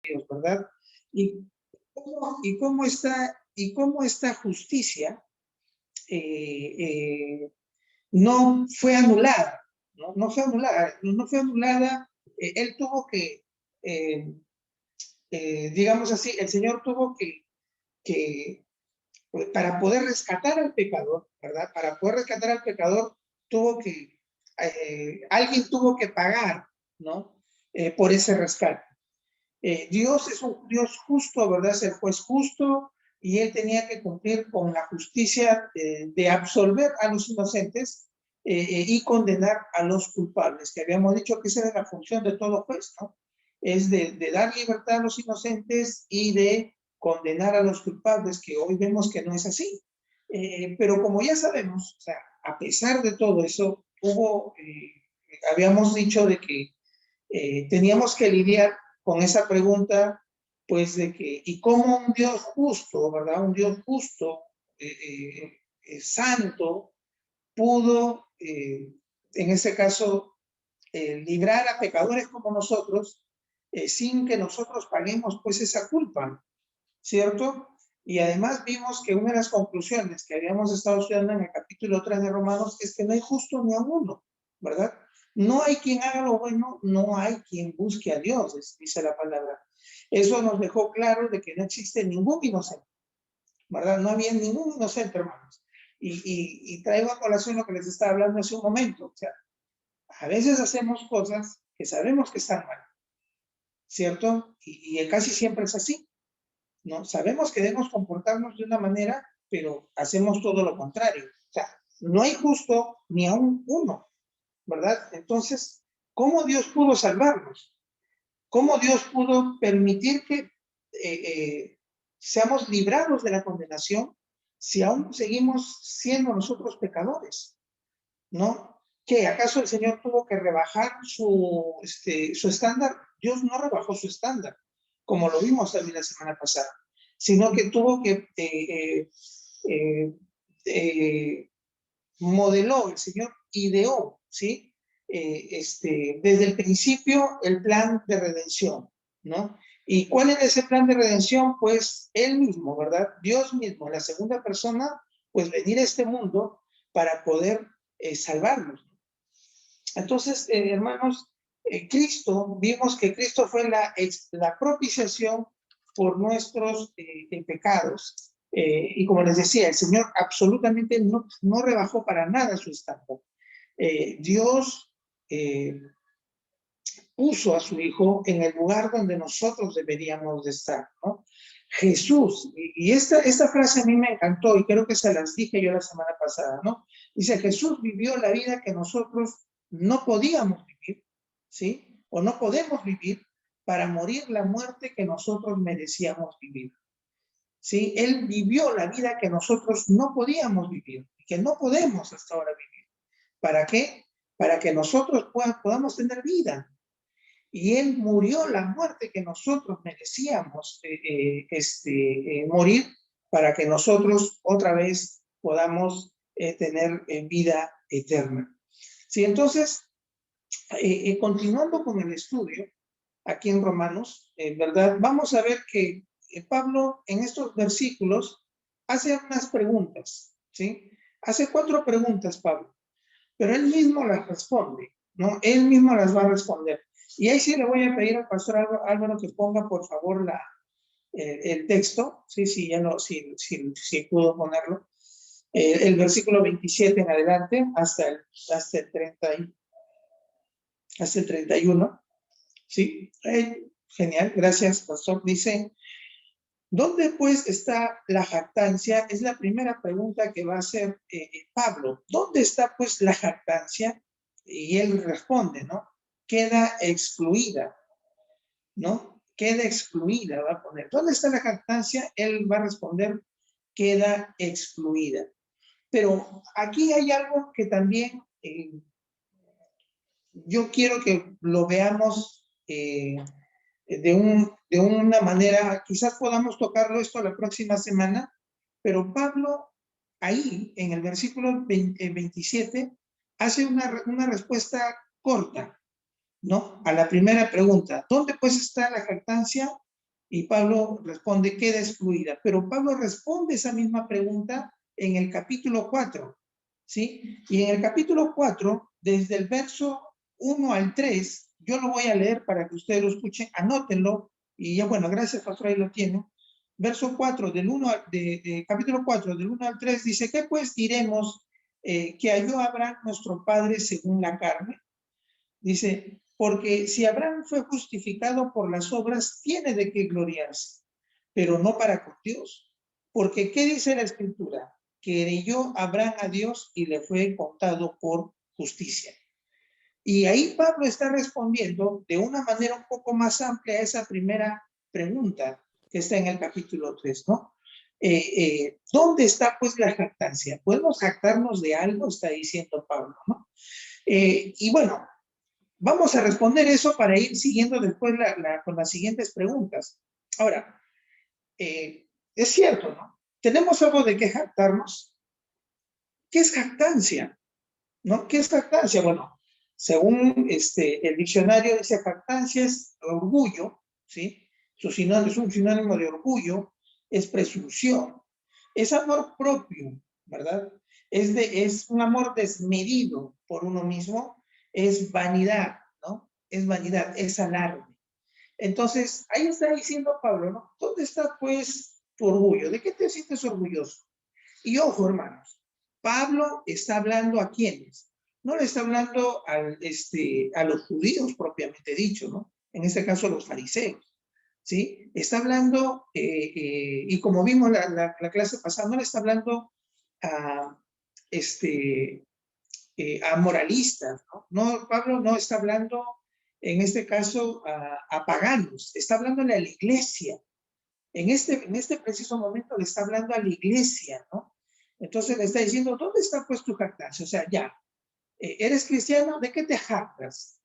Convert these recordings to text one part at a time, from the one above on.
Dios, ¿verdad? Y cómo esta justicia no fue anulada, ¿no? No fue anulada. Él tuvo que, digamos así, el Señor tuvo que, para poder rescatar al pecador, ¿verdad? Para poder rescatar al pecador, alguien tuvo que pagar, ¿no? Por ese rescate. Dios es un Dios justo, ¿verdad? Es el juez justo, y él tenía que cumplir con la justicia de absolver a los inocentes y condenar a los culpables, que habíamos dicho que esa era la función de todo juez, ¿no? Es de dar libertad a los inocentes y de condenar a los culpables, que hoy vemos que no es así. Pero como ya sabemos, o sea, a pesar de todo eso, habíamos dicho de que teníamos que lidiar con esa pregunta, pues de que, ¿y cómo un Dios justo, verdad? Un Dios justo, santo, pudo, en ese caso, librar a pecadores como nosotros, sin que nosotros paguemos pues esa culpa, ¿cierto? Y además vimos que una de las conclusiones que habíamos estado estudiando en el capítulo 3 de Romanos es que no hay justo ni a uno, ¿verdad? No hay quien haga lo bueno, no hay quien busque a Dios, dice la palabra. Eso nos dejó claro de que no existe ningún inocente, ¿verdad? No había ningún inocente, hermanos. Y traigo a colación lo que les estaba hablando hace un momento. O sea, a veces hacemos cosas que sabemos que están mal, ¿cierto? Y casi siempre es así, ¿no? Sabemos que debemos comportarnos de una manera, pero hacemos todo lo contrario. O sea, no hay justo ni a uno, ¿verdad? Entonces, ¿cómo Dios pudo salvarnos? ¿Cómo Dios pudo permitir que seamos librados de la condenación si aún seguimos siendo nosotros pecadores? ¿No? ¿Qué? ¿Acaso el Señor tuvo que rebajar su estándar? Dios no rebajó su estándar, como lo vimos también la semana pasada, sino que tuvo que modeló, el Señor ideó, ¿sí? Desde el principio el plan de redención, ¿no? ¿Y cuál es ese plan de redención? Pues Él mismo, ¿verdad? Dios mismo, la segunda persona, pues venir a este mundo para poder salvarnos. Entonces, hermanos, Cristo, vimos que Cristo fue la propiciación por nuestros pecados. Y como les decía, el Señor absolutamente no rebajó para nada su estándar. Dios puso a su Hijo en el lugar donde nosotros deberíamos de estar, ¿no? Jesús, y esta frase a mí me encantó y creo que se las dije yo la semana pasada, ¿no? Dice, Jesús vivió la vida que nosotros no podíamos vivir, ¿sí? O no podemos vivir para morir la muerte que nosotros merecíamos vivir, ¿sí? Él vivió la vida que nosotros no podíamos vivir, que no podemos hasta ahora vivir. ¿Para qué? Para que nosotros podamos tener vida. Y Él murió la muerte que nosotros merecíamos morir para que nosotros otra vez podamos tener vida eterna. Sí, entonces, continuando con el estudio, aquí en Romanos, ¿verdad? Vamos a ver que Pablo en estos versículos hace unas preguntas, ¿sí? Hace 4 preguntas, Pablo, pero él mismo las responde, ¿no? Él mismo las va a responder. Y ahí sí le voy a pedir al pastor Álvaro que ponga, por favor, el texto, ¿sí? Si pudo ponerlo. El versículo 27 en adelante hasta el 31, ¿sí? Genial, gracias, pastor. Dice, ¿dónde pues está la jactancia? Es la primera pregunta que va a hacer Pablo. ¿Dónde está pues la jactancia? Y él responde, ¿no? Queda excluida, ¿no? Queda excluida, va a poner. ¿Dónde está la jactancia? Él va a responder, queda excluida. Pero aquí hay algo que también yo quiero que lo veamos de una manera, quizás podamos tocarlo esto la próxima semana, pero Pablo ahí, en el versículo 27, hace una respuesta corta, ¿no? A la primera pregunta, ¿dónde pues está la jactancia? Y Pablo responde, queda excluida. Pero Pablo responde esa misma pregunta en el capítulo 4, ¿sí? Y en el capítulo 4, desde el verso 1 al 3, yo lo voy a leer para que ustedes lo escuchen, anótenlo, y ya bueno, gracias, pastor, ahí lo tienen. Verso 4, capítulo 4, del 1 al 3, dice, ¿qué pues diremos que halló Abraham nuestro padre según la carne? Dice, porque si Abraham fue justificado por las obras, tiene de qué gloriarse, pero no para con Dios. Porque, ¿qué dice la Escritura? Que creyó Abraham a Dios y le fue contado por justicia. Y ahí Pablo está respondiendo de una manera un poco más amplia a esa primera pregunta que está en el capítulo 3, ¿no? ¿Dónde está pues la jactancia? ¿Podemos jactarnos de algo? Está diciendo Pablo, ¿no? Y bueno, vamos a responder eso para ir siguiendo después con las siguientes preguntas. Ahora, es cierto, ¿no? ¿Tenemos algo de qué jactarnos? ¿Qué es jactancia? ¿No? ¿Qué es jactancia? Bueno, según el diccionario dice jactancia es orgullo, ¿sí? Es un sinónimo de orgullo, es presunción, es amor propio, ¿verdad? Es un amor desmedido por uno mismo, es vanidad, ¿no? Es vanidad, es alarde. Entonces, ahí está diciendo Pablo, ¿no? ¿Dónde está, pues, tu orgullo? ¿De qué te sientes orgulloso? Y ojo, hermanos, Pablo está hablando a quiénes. No le está hablando a los judíos propiamente dicho, ¿no? En este caso a los fariseos, ¿sí? Está hablando, y como vimos la clase pasada, no le está hablando a, a moralistas, ¿no? No, Pablo no está hablando, en este caso, a paganos, está hablándole a la iglesia. En este preciso momento le está hablando a la iglesia, ¿no? Entonces le está diciendo, ¿dónde está pues tu jactancia? O sea, ya, ¿eres cristiano? ¿De qué te jactas?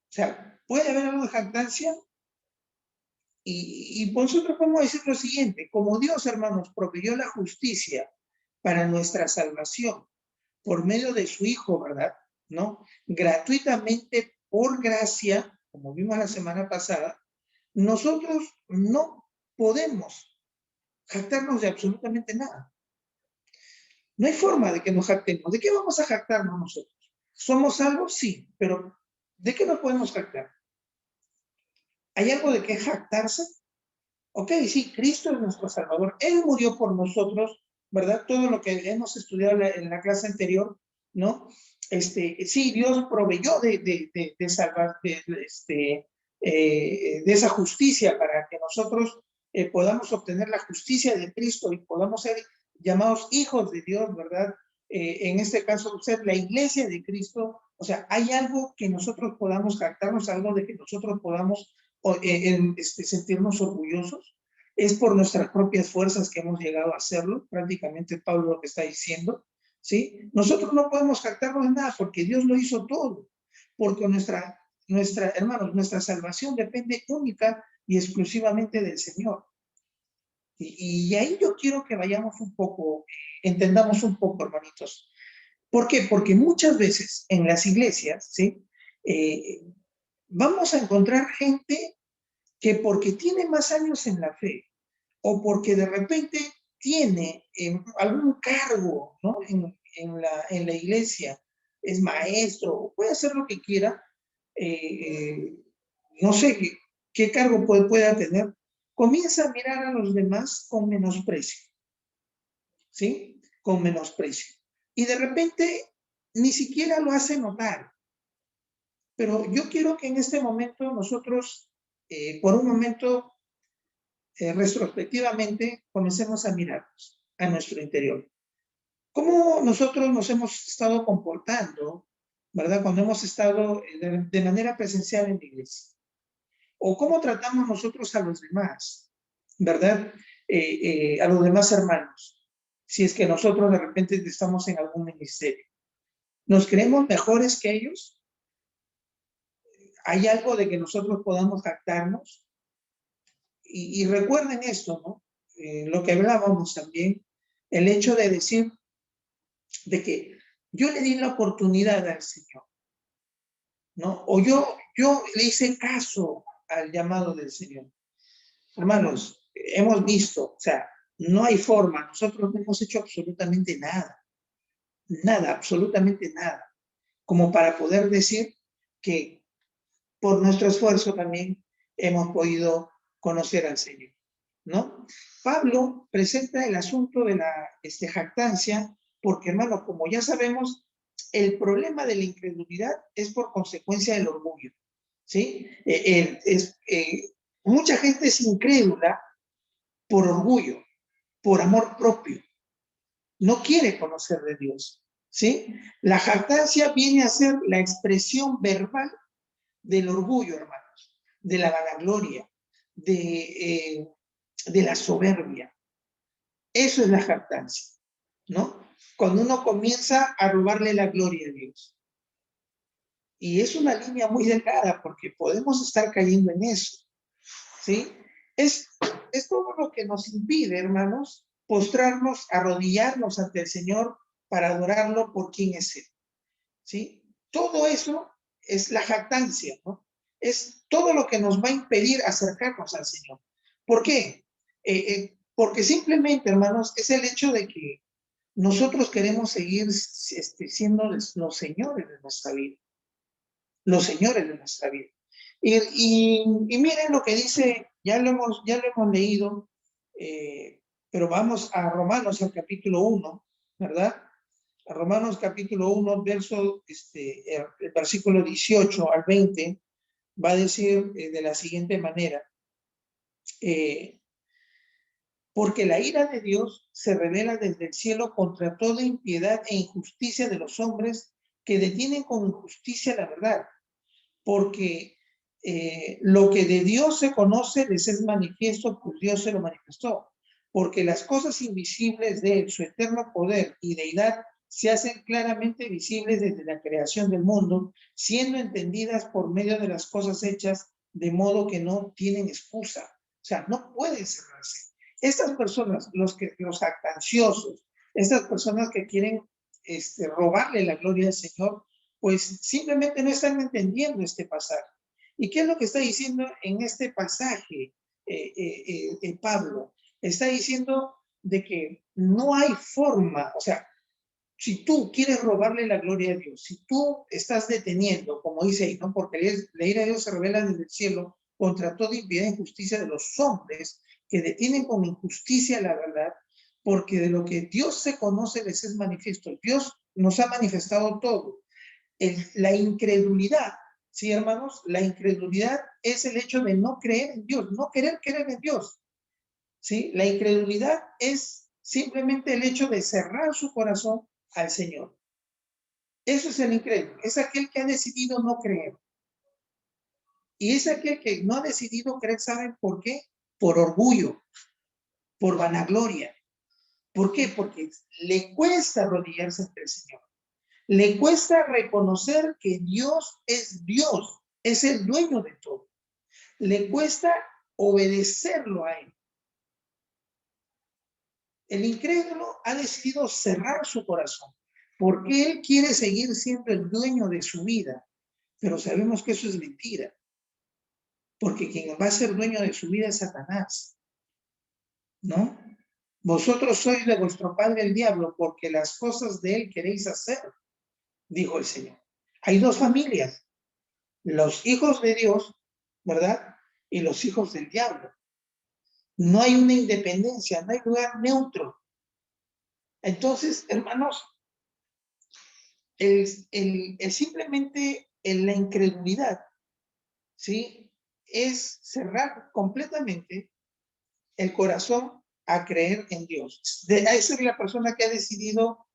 O sea, ¿puede haber algo de jactancia? Y nosotros podemos decir lo siguiente, como Dios, hermanos, proveyó la justicia para nuestra salvación por medio de su Hijo, ¿verdad? ¿No? Gratuitamente, por gracia, como vimos la semana pasada, nosotros no podemos jactarnos de absolutamente nada. No hay forma de que nos jactemos. ¿De qué vamos a jactarnos nosotros? ¿Somos salvos? Sí, pero ¿de qué nos podemos jactar? ¿Hay algo de qué jactarse? Ok, sí, Cristo es nuestro Salvador. Él murió por nosotros, ¿verdad? Todo lo que hemos estudiado en la clase anterior, ¿no? Sí, Dios proveyó de salvar, de esa justicia para que nosotros podamos obtener la justicia de Cristo y podamos ser llamados hijos de Dios, ¿verdad? En este caso, ser la iglesia de Cristo. O sea, hay algo que nosotros podamos jactarnos, algo de que nosotros podamos sentirnos orgullosos. Es por nuestras propias fuerzas que hemos llegado a hacerlo, prácticamente Pablo lo que está diciendo, ¿sí? Nosotros no podemos jactarnos de nada porque Dios lo hizo todo, porque hermanos, nuestra salvación depende única y exclusivamente del Señor. Y ahí yo quiero que vayamos un poco, entendamos un poco, hermanitos. ¿Por qué? Porque muchas veces en las iglesias, ¿sí? Vamos a encontrar gente que porque tiene más años en la fe o porque de repente tiene algún cargo, ¿no? En la iglesia, es maestro, puede hacer lo que quiera, no sé qué cargo pueda tener, comienza a mirar a los demás con menosprecio, ¿sí? Con menosprecio. Y de repente ni siquiera lo hace notar. Pero yo quiero que en este momento nosotros, por un momento, retrospectivamente, comencemos a mirarnos a nuestro interior. ¿Cómo nosotros nos hemos estado comportando, verdad? Cuando hemos estado de manera presencial en la iglesia. O cómo tratamos nosotros a los demás, ¿verdad? A los demás hermanos. Si es que nosotros de repente estamos en algún ministerio. ¿Nos creemos mejores que ellos? ¿Hay algo de que nosotros podamos jactarnos? Y recuerden esto, ¿no? Lo que hablábamos también, el hecho de decir de que yo le di la oportunidad al Señor, ¿no? O yo le hice caso al llamado del Señor. Hermanos, hemos visto, o sea, no hay forma, nosotros no hemos hecho absolutamente nada, nada, absolutamente nada, como para poder decir que por nuestro esfuerzo también hemos podido conocer al Señor, ¿no? Pablo presenta el asunto de la jactancia, porque, hermanos, como ya sabemos, el problema de la incredulidad es por consecuencia del orgullo, ¿sí? Mucha gente es incrédula por orgullo, por amor propio, no quiere conocer de Dios, ¿sí? La jactancia viene a ser la expresión verbal del orgullo, hermanos, de la vanagloria, de la soberbia. Eso es la jactancia, ¿no? Cuando uno comienza a robarle la gloria a Dios. Y es una línea muy delgada porque podemos estar cayendo en eso, ¿sí? Es todo lo que nos impide, hermanos, postrarnos, arrodillarnos ante el Señor para adorarlo por quien es Él, ¿sí? Todo eso es la jactancia, ¿no? Es todo lo que nos va a impedir acercarnos al Señor. ¿Por qué? Porque simplemente, hermanos, es el hecho de que nosotros queremos seguir siendo los señores de nuestra vida, los señores de nuestra vida. Y miren lo que dice, ya lo hemos leído, pero vamos a Romanos, al capítulo 1, ¿verdad? A Romanos capítulo 1, verso, el versículo 18 al 20, va a decir de la siguiente manera, porque la ira de Dios se revela desde el cielo contra toda impiedad e injusticia de los hombres que detienen con injusticia la verdad, porque lo que de Dios se conoce les es manifiesto, pues Dios se lo manifestó, porque las cosas invisibles de Él, su eterno poder y deidad, se hacen claramente visibles desde la creación del mundo, siendo entendidas por medio de las cosas hechas, de modo que no tienen excusa. O sea, no pueden cerrarse. Estas personas, los jactanciosos, estas personas que quieren robarle la gloria al Señor, pues simplemente no están entendiendo este pasaje. ¿Y qué es lo que está diciendo en este pasaje Pablo? Está diciendo de que no hay forma, o sea, si tú quieres robarle la gloria a Dios, si tú estás deteniendo, como dice ahí, ¿no? Porque la ira de Dios se revela desde el cielo contra toda impiedad e injusticia de los hombres que detienen con injusticia la verdad, porque de lo que Dios se conoce les es manifiesto. Dios nos ha manifestado todo. La incredulidad, ¿sí, hermanos? La incredulidad es el hecho de no creer en Dios, no querer creer en Dios, ¿sí? La incredulidad es simplemente el hecho de cerrar su corazón al Señor. Eso es el incrédulo, es aquel que ha decidido no creer. Y es aquel que no ha decidido creer, ¿saben por qué? Por orgullo, por vanagloria. ¿Por qué? Porque le cuesta arrodillarse ante el Señor. Le cuesta reconocer que Dios, es el dueño de todo. Le cuesta obedecerlo a Él. El incrédulo ha decidido cerrar su corazón porque él quiere seguir siendo el dueño de su vida, pero sabemos que eso es mentira, porque quien va a ser dueño de su vida es Satanás, ¿no? Vosotros sois de vuestro padre el diablo, porque las cosas de él queréis hacer, dijo el Señor. Hay dos familias, los hijos de Dios, ¿verdad? Y los hijos del diablo. No hay una independencia, no hay lugar neutro. Entonces, hermanos, simplemente la incredulidad, ¿sí? Es cerrar completamente el corazón a creer en Dios. Esa es la persona que ha decidido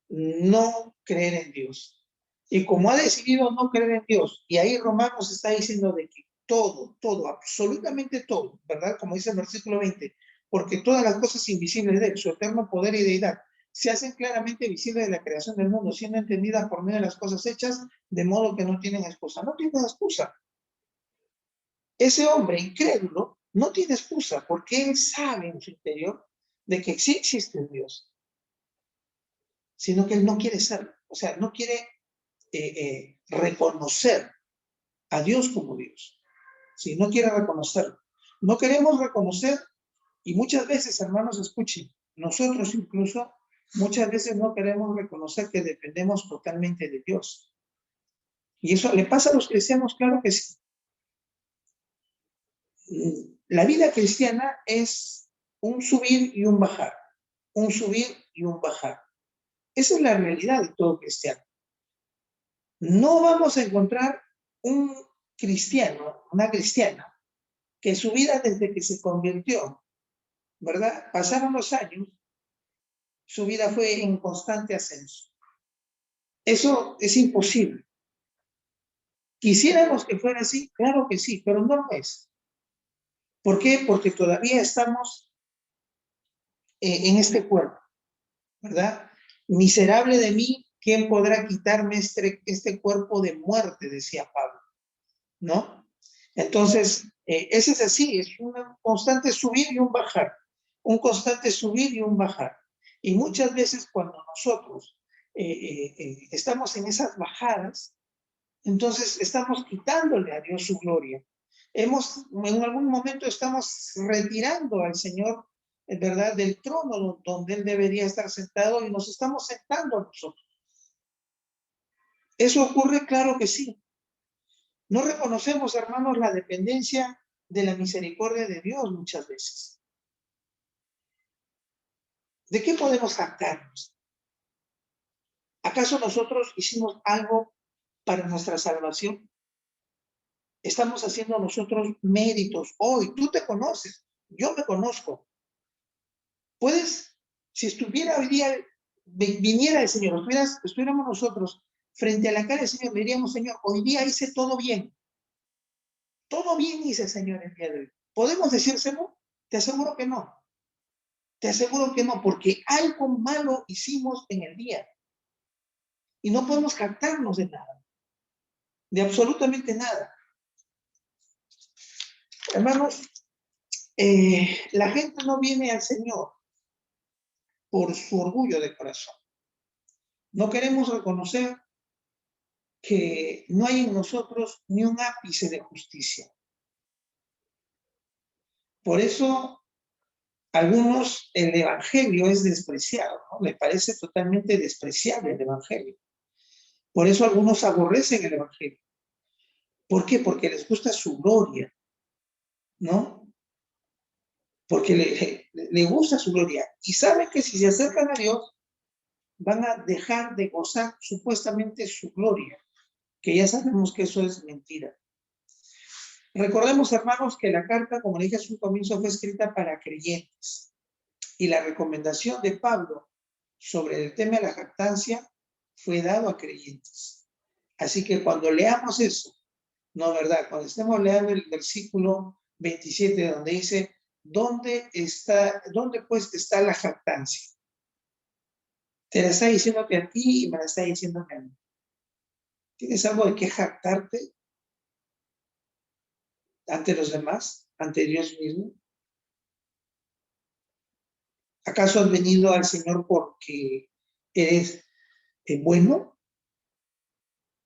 no creer en Dios. Y como ha decidido no creer en Dios, y ahí Romanos está diciendo de que todo, absolutamente todo, ¿verdad? Como dice el versículo 20, porque todas las cosas invisibles de él, su eterno poder y deidad, se hacen claramente visibles de la creación del mundo, siendo entendidas por medio de las cosas hechas, de modo que no tienen excusa. No tienen excusa. Ese hombre incrédulo no tiene excusa, porque él sabe en su interior de que sí existe un Dios, sino que él no quiere ser, o sea, no quiere reconocer a Dios como Dios, si no quiere reconocerlo. No queremos reconocer, y muchas veces, hermanos, escuchen, nosotros incluso, muchas veces no queremos reconocer que dependemos totalmente de Dios. Y eso le pasa a los cristianos, claro que sí. La vida cristiana es un subir y un bajar, un subir y un bajar. Esa es la realidad de todo cristiano. No vamos a encontrar un cristiano, una cristiana, que su vida desde que se convirtió, ¿verdad? Pasaron los años, su vida fue en constante ascenso. Eso es imposible. Quisiéramos que fuera así, claro que sí, pero no lo es. ¿Por qué? Porque todavía estamos en este cuerpo, ¿verdad? Miserable de mí, ¿quién podrá quitarme este cuerpo de muerte? Decía Pablo, ¿no? Entonces, ese es así, es un constante subir y un bajar, un constante subir y un bajar. Y muchas veces cuando nosotros estamos en esas bajadas, entonces estamos quitándole a Dios su gloria. En algún momento estamos retirando al Señor, ¿verdad?, del trono donde Él debería estar sentado y nos estamos sentando a nosotros. ¿Eso ocurre? Claro que sí. No reconocemos, hermanos, la dependencia de la misericordia de Dios muchas veces. ¿De qué podemos jactarnos? ¿Acaso nosotros hicimos algo para nuestra salvación? Estamos haciendo nosotros méritos hoy. Tú te conoces, yo me conozco. Puedes, si estuviera hoy día, viniera el Señor, estuviéramos nosotros frente a la cara del Señor, le diríamos, Señor, hoy día hice todo bien. Todo bien hice, Señor, el día de hoy. ¿Podemos decírselo? Te aseguro que no. Te aseguro que no, porque algo malo hicimos en el día. Y no podemos captarnos de nada, de absolutamente nada. Hermanos, la gente no viene al Señor por su orgullo de corazón. No queremos reconocer que no hay en nosotros ni un ápice de justicia. Por eso, algunos el Evangelio es despreciado, ¿no? Les parece totalmente despreciable el Evangelio. Por eso algunos aborrecen el Evangelio. ¿Por qué? Porque les gusta su gloria, ¿no? Porque le gusta su gloria. Y saben que si se acercan a Dios, van a dejar de gozar supuestamente su gloria, que ya sabemos que eso es mentira. Recordemos, hermanos, que la carta, como le dije a su comienzo, fue escrita para creyentes. Y la recomendación de Pablo sobre el tema de la jactancia fue dado a creyentes. Así que cuando leamos eso, no, ¿verdad? Cuando estemos leyendo el versículo 27, donde dice, ¿dónde pues está la jactancia? Te la está diciéndote a ti y me la está diciendo a mí. ¿Tienes algo de qué jactarte ante los demás, ante Dios mismo? ¿Acaso has venido al Señor porque eres bueno?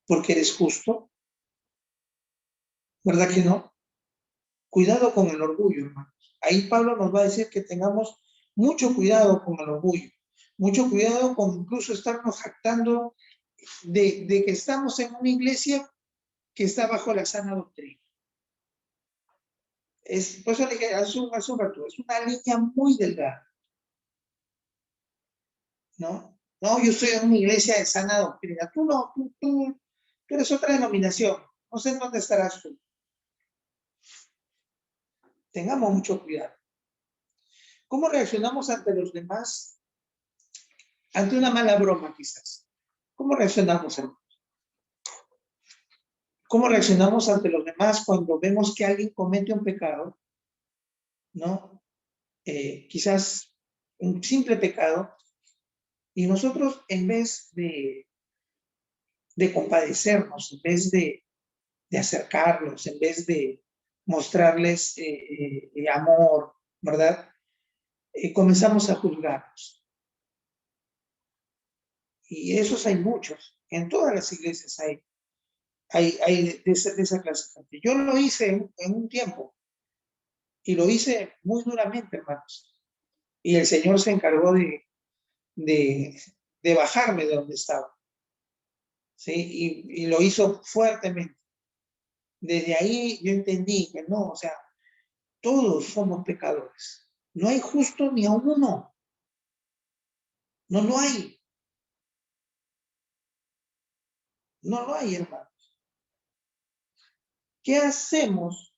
¿Porque eres justo? ¿Verdad que no? Cuidado con el orgullo, hermanos. Ahí Pablo nos va a decir que tengamos mucho cuidado con el orgullo, mucho cuidado con incluso estarnos jactando de que estamos en una iglesia que está bajo la sana doctrina. Por eso le dije hace un rato, es una línea muy delgada, ¿no? No, yo estoy en una iglesia de sana doctrina. Tú no, tú eres otra denominación. No sé en dónde estarás tú. Tengamos mucho cuidado. ¿Cómo reaccionamos ante los demás? Ante una mala broma, quizás. ¿Cómo reaccionamos, hermano? ¿Cómo reaccionamos ante los demás cuando vemos que alguien comete un pecado? ¿No? Quizás un simple pecado, y nosotros en vez de compadecernos, en vez de acercarlos, en vez de mostrarles amor, ¿verdad? Comenzamos a juzgarlos. Y esos hay muchos, en todas las iglesias hay de esa clase de gente. Yo lo hice en un tiempo, Y lo hice muy duramente, hermanos. Y el Señor se encargó de, de bajarme de donde estaba. ¿Sí? Y lo hizo fuertemente. Desde ahí yo entendí que no, o sea, todos somos pecadores. No hay justo ni a uno. No lo hay. No lo hay, hermano. ¿Qué hacemos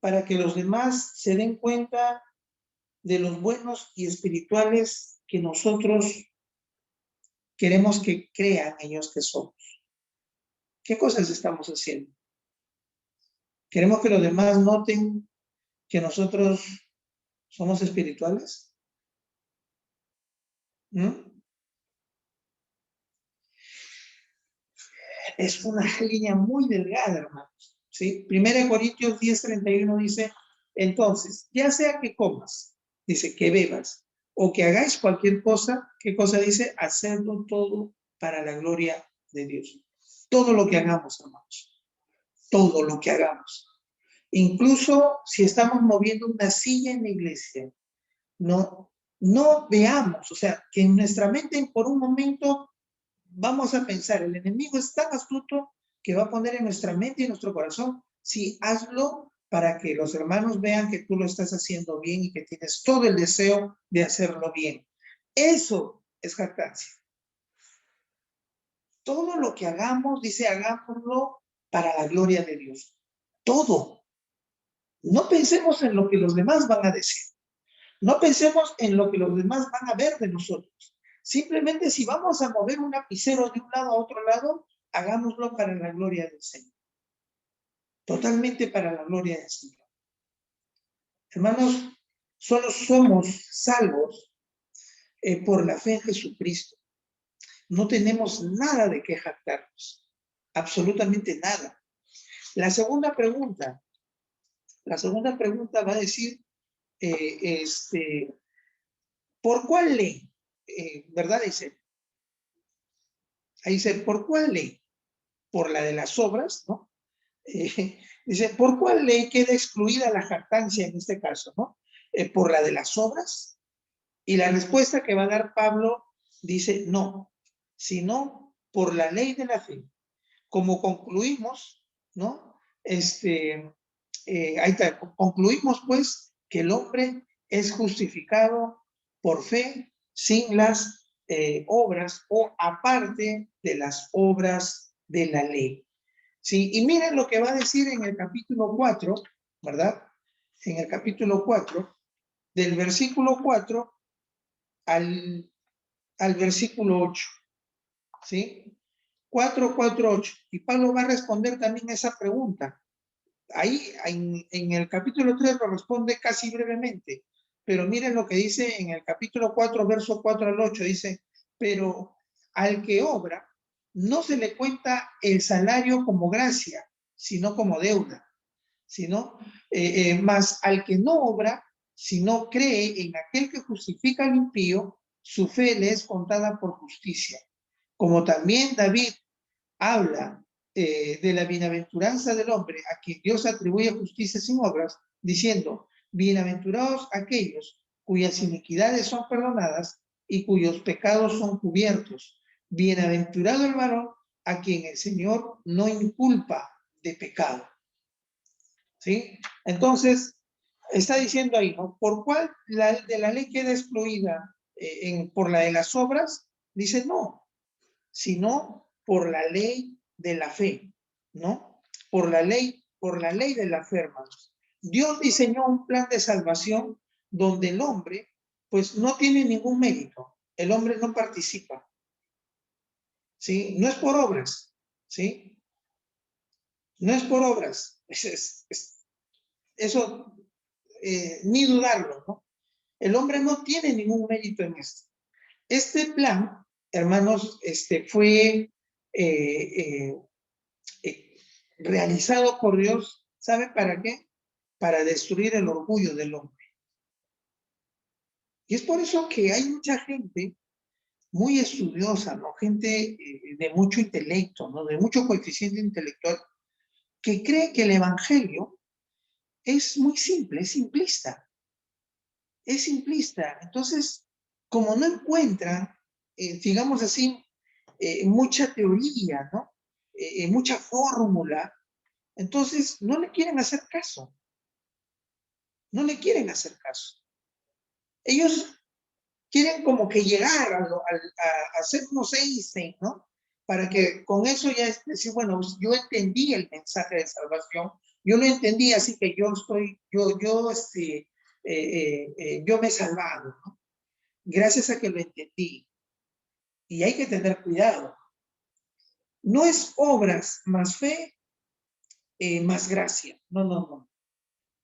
para que los demás se den cuenta de los buenos y espirituales que nosotros queremos que crean ellos que somos? ¿Qué cosas estamos haciendo? ¿Queremos que los demás noten que nosotros somos espirituales? ¿Mm? Es una línea muy delgada, hermanos. ¿Sí? 1 Corintios 10:31 dice, entonces, ya sea que comas, dice, que bebas, o que hagáis cualquier cosa, ¿qué cosa dice? Hacerlo todo para la gloria de Dios. Todo lo que hagamos, hermanos. Todo lo que hagamos. Incluso si estamos moviendo una silla en la iglesia, no veamos, o sea, que en nuestra mente por un momento vamos a pensar, el enemigo es tan astuto que va a poner en nuestra mente y en nuestro corazón, sí, hazlo para que los hermanos vean que tú lo estás haciendo bien y que tienes todo el deseo de hacerlo bien. Eso es jactancia. Todo lo que hagamos, dice, hagámoslo para la gloria de Dios. Todo. No pensemos en lo que los demás van a decir. No pensemos en lo que los demás van a ver de nosotros. Simplemente si vamos a mover un lapicero de un lado a otro lado, hagámoslo para la gloria del Señor. Totalmente para la gloria del Señor. Hermanos, solo somos salvos por la fe en Jesucristo. No tenemos nada de qué jactarnos. Absolutamente nada. La segunda pregunta va a decir, ¿por cuál ley? ¿Verdad? Ahí dice, ¿por cuál ley? Por la de las obras, ¿no? Dice, ¿por cuál ley queda excluida la jactancia en este caso, ¿no? ¿Por la de las obras? Y la respuesta que va a dar Pablo dice, no, sino por la ley de la fe. Como concluimos, ¿no? Ahí está, concluimos pues que el hombre es justificado por fe sin las obras o aparte de las obras de la ley. ¿Sí? Y miren lo que va a decir en el capítulo 4, ¿verdad? En el capítulo 4, del versículo 4 al, al versículo 8, ¿sí? 4, 4, 8. Y Pablo va a responder también a esa pregunta. Ahí en el capítulo 3 lo responde casi brevemente, pero miren lo que dice en el capítulo 4, verso 4 al 8, dice, pero al que obra, no se le cuenta el salario como gracia, sino como deuda, sino más al que no obra, si no cree en aquel que justifica al impío, su fe le es contada por justicia. Como también David habla de la bienaventuranza del hombre a quien Dios atribuye justicia sin obras, diciendo, bienaventurados aquellos cuyas iniquidades son perdonadas y cuyos pecados son cubiertos. Bienaventurado el varón a quien el Señor no inculpa de pecado. ¿Sí? Entonces, está diciendo ahí, ¿no? ¿Por cuál de la ley queda excluida por la de las obras? Dice, no, sino por la ley de la fe, ¿no? Por la ley de la fe, hermanos. Dios diseñó un plan de salvación donde el hombre, pues, no tiene ningún mérito. El hombre no participa, ¿sí? No es por obras, ¿sí? No es por obras. Eso, ni dudarlo, ¿no? El hombre no tiene ningún mérito en esto. Este plan, hermanos, fue realizado por Dios, ¿sabe para qué? Para destruir el orgullo del hombre. Y es por eso que hay mucha gente muy estudiosa, ¿no? Gente de mucho intelecto, ¿no? De mucho coeficiente intelectual, que cree que el evangelio es muy simple, es simplista. Es simplista. Entonces, como no encuentran, digamos así, mucha teoría, ¿no? Mucha fórmula, entonces no le quieren hacer caso. No le quieren hacer caso. Ellos quieren como que llegar a ser unos Einstein, ¿no? Para que con eso ya es decir, bueno, yo entendí el mensaje de salvación, yo lo entendí, así que yo me he salvado, ¿no? Gracias a que lo entendí. Y hay que tener cuidado. No es obras más fe, más gracia. No, no, no.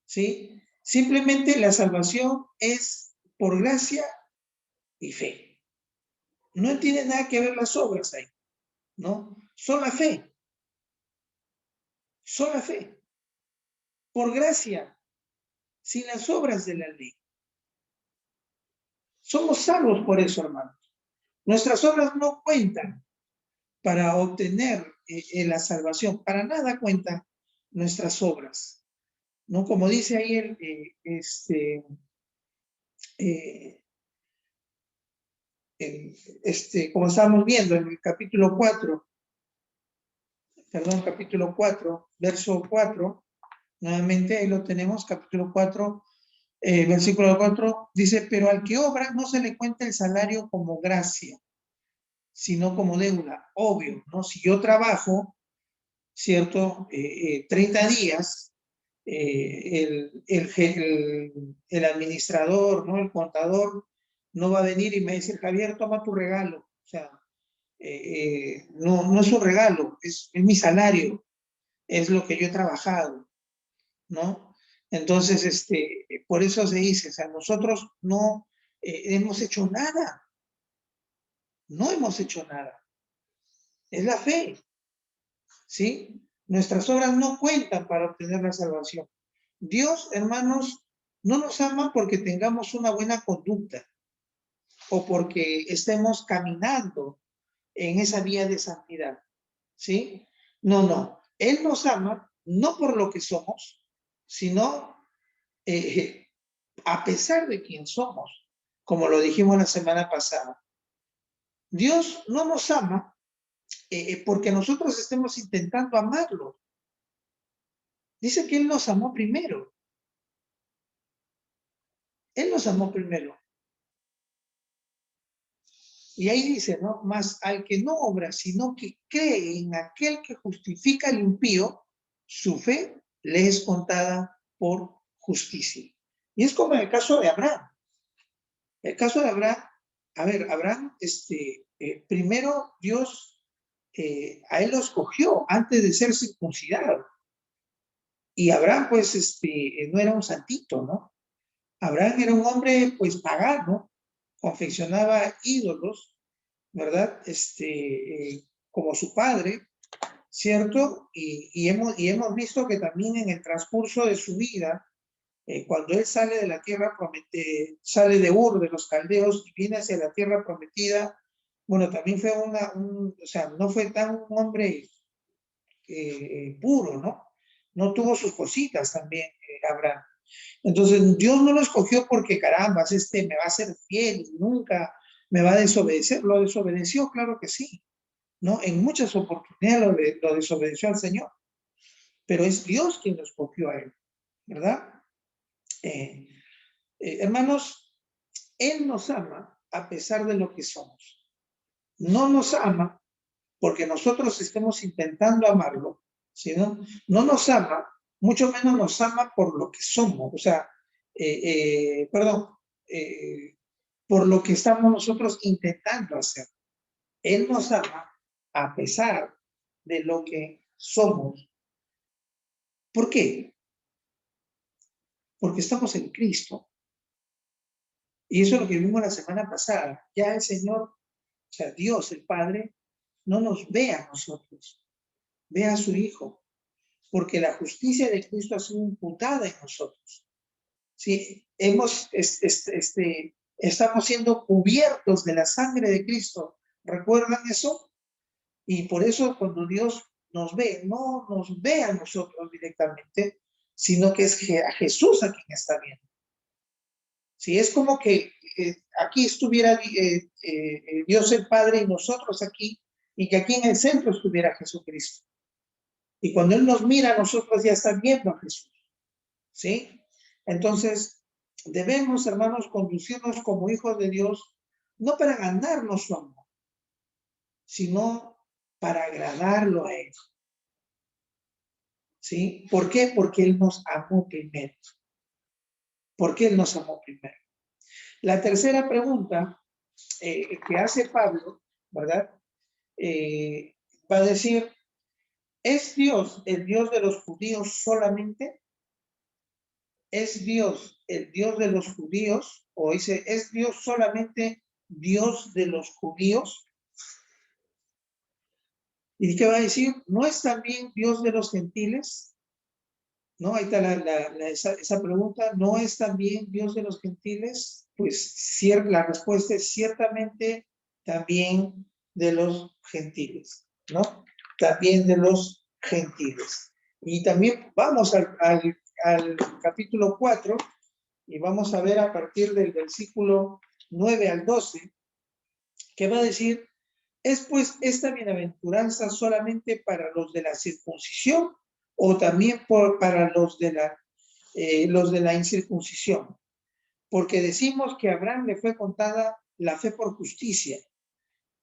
¿Sí? Simplemente la salvación es por gracia y fe. No tiene nada que ver las obras ahí, ¿no? Sola fe. Sola fe. Por gracia, sin las obras de la ley. Somos salvos por eso, hermanos. Nuestras obras no cuentan para obtener la salvación. Para nada cuentan nuestras obras. ¿No? Como dice ahí como estábamos viendo en el capítulo 4, capítulo 4, verso 4, nuevamente ahí lo tenemos, capítulo 4, versículo 4, dice, pero al que obra no se le cuenta el salario como gracia, sino como deuda. Obvio, ¿no? Si yo trabajo, ¿cierto? 30 días, el administrador, ¿no? El contador no va a venir y me dice, Javier, toma tu regalo. O sea, no es un regalo, es mi salario, es lo que yo he trabajado, ¿no? Entonces, por eso se dice, o sea, nosotros no hemos hecho nada, no hemos hecho nada, es la fe, ¿sí? Nuestras obras no cuentan para obtener la salvación. Dios, hermanos, no nos ama porque tengamos una buena conducta o porque estemos caminando en esa vía de santidad, ¿sí? No, no. Él nos ama no por lo que somos, sino a pesar de quién somos, como lo dijimos la semana pasada. Dios no nos ama porque nosotros estemos intentando amarlo. Dice que Él nos amó primero. Él nos amó primero. Y ahí dice, ¿no? Más al que no obra, sino que cree en aquel que justifica al impío, su fe le es contada por justicia. Y es como en el caso de Abraham. El caso de Abraham, a ver, Abraham, primero Dios a él lo escogió antes de ser circuncidado. Y Abraham, pues, no era un santito, ¿no? Abraham era un hombre, pues, pagano, confeccionaba ídolos, ¿verdad? Como su padre, ¿cierto? Y hemos visto que también en el transcurso de su vida, cuando él sale de la tierra prometida, sale de Ur, de los caldeos, y viene hacia la tierra prometida, bueno, también fue o sea, no fue tan un hombre puro, ¿no? No tuvo sus cositas también, Abraham. Entonces, Dios no lo escogió porque, caramba, me va a ser fiel y nunca me va a desobedecer. Lo desobedeció, claro que sí, ¿no? En muchas oportunidades lo desobedeció al Señor, pero es Dios quien lo escogió a él, ¿verdad? Hermanos, Él nos ama a pesar de lo que somos. No nos ama porque nosotros estemos intentando amarlo, sino no nos ama, mucho menos nos ama por lo que somos, o sea, perdón, por lo que estamos nosotros intentando hacer. Él nos ama a pesar de lo que somos. ¿Por qué? Porque estamos en Cristo. Y eso es lo que vimos la semana pasada. Ya el Señor, o sea, Dios, el Padre, no nos ve a nosotros, ve a su Hijo, porque la justicia de Cristo ha sido imputada en nosotros. Sí, estamos siendo cubiertos de la sangre de Cristo. ¿Recuerdan eso? Y por eso cuando Dios nos ve, no nos ve a nosotros directamente, sino que es a Jesús a quien está viendo. Sí, es como que aquí estuviera Dios el Padre y nosotros aquí, y que aquí en el centro estuviera Jesucristo. Y cuando Él nos mira, nosotros ya estamos viendo a Jesús. ¿Sí? Entonces, debemos, hermanos, conducirnos como hijos de Dios, no para ganarnos su amor, sino para agradarlo a Él. ¿Sí? ¿Por qué? Porque Él nos amó primero. ¿Por qué Él nos amó primero? La tercera pregunta que hace Pablo, ¿verdad? Va a decir, ¿es Dios el Dios de los judíos solamente? ¿Es Dios el Dios de los judíos? O dice, ¿es Dios solamente Dios de los judíos? ¿Y qué va a decir? ¿No es también Dios de los gentiles? ¿No? Ahí está esa pregunta. ¿No es también Dios de los gentiles? Pues la respuesta es ciertamente también de los gentiles, ¿no? También de los gentiles. Y también vamos al capítulo 4 y vamos a ver a partir del versículo 9 al 12, que va a decir, ¿es pues esta bienaventuranza solamente para los de la circuncisión o también para los de la incircuncisión? Porque decimos que a Abraham le fue contada la fe por justicia.